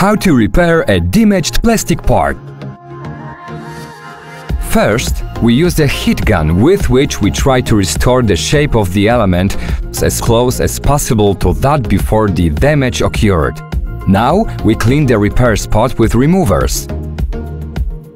How to repair a damaged plastic part. First, we use a heat gun with which we try to restore the shape of the element as close as possible to that before the damage occurred. Now, we clean the repair spot with removers.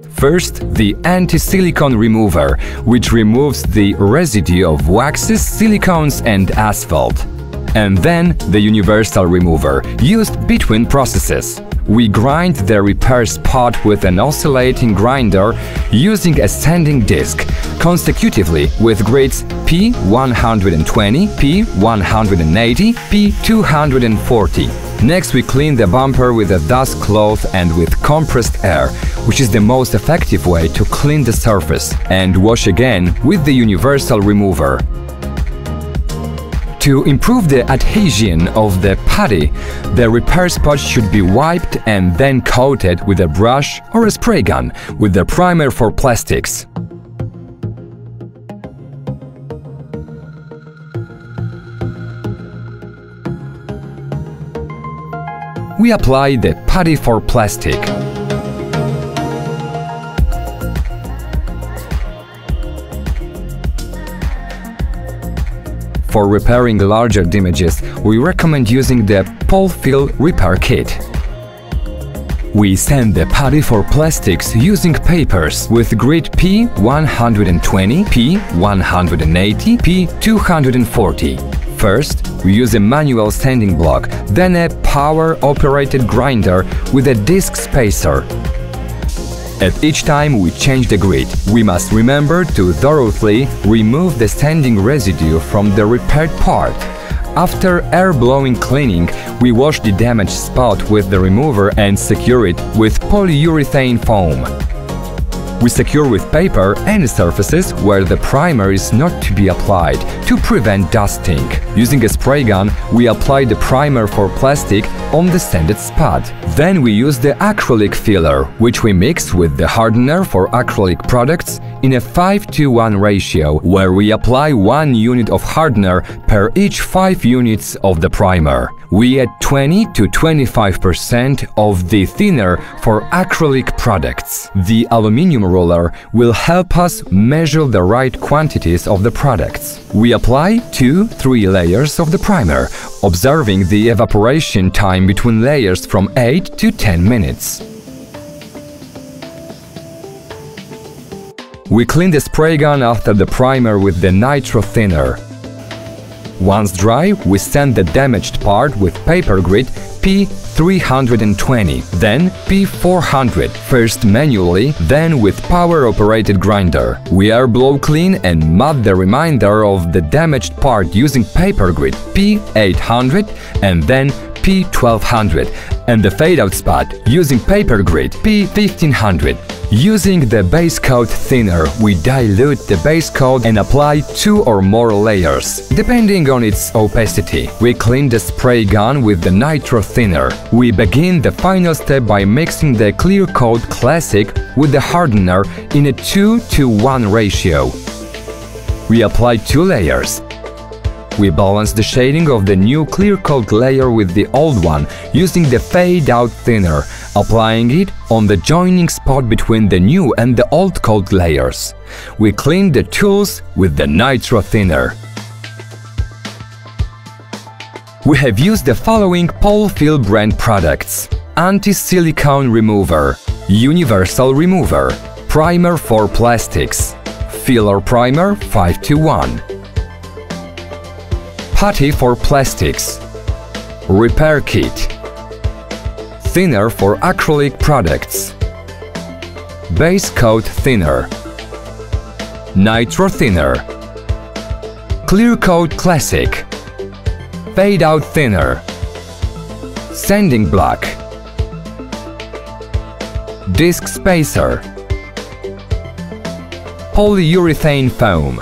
First, the anti-silicone remover, which removes the residue of waxes, silicones and asphalt. And then the universal remover, used between processes. We grind the repair spot with an oscillating grinder using a sanding disc, consecutively with grades P120, P180, P240. Next, we clean the bumper with a dust cloth and with compressed air, which is the most effective way to clean the surface, and wash again with the universal remover. To improve the adhesion of the putty, the repair spot should be wiped and then coated with a brush or a spray gun with the primer for plastics. We apply the putty for plastic. For repairing larger damages, we recommend using the POLFILL repair kit. We sand the putty for plastics using papers with grid P120, P180, P240. First, we use a manual sanding block, then a power-operated grinder with a disc spacer. At each time we change the grid, we must remember to thoroughly remove the sanding residue from the repaired part. After air-blowing cleaning, we wash the damaged spot with the remover and secure it with polyurethane foam. We secure with paper any surfaces where the primer is not to be applied to prevent dusting. Using a spray gun, we apply the primer for plastic on the sanded spot. Then we use the acrylic filler, which we mix with the hardener for acrylic products in a 5:1 ratio, where we apply 1 unit of hardener per each 5 units of the primer. We add 20 to 25% of the thinner for acrylic products. The aluminium roller will help us measure the right quantities of the products. We apply 2-3 layers of the primer, observing the evaporation time between layers from 8 to 10 minutes. We clean the spray gun after the primer with the nitro thinner. Once dry, we sand the damaged part with paper grid P320, then P400, first manually, then with power-operated grinder. We air blow clean and mat the remainder of the damaged part using paper grid P800 and then P1200, and the fade-out spot using paper grid P1500. Using the base coat thinner, we dilute the base coat and apply 2 or more layers, depending on its opacity. We clean the spray gun with the nitro thinner. We begin the final step by mixing the clear coat classic with the hardener in a 2:1 ratio. We apply 2 layers. We balance the shading of the new clear coat layer with the old one using the fade-out thinner, applying it on the joining spot between the new and the old coat layers. We clean the tools with the nitro thinner. We have used the following POLFILL brand products: anti-silicone remover, universal remover, primer for plastics, filler primer 5:1, putty for plastics, repair kit, thinner for acrylic products, base coat thinner, nitro thinner, clear coat classic, fade out thinner, sanding block, disc spacer, polyurethane foam.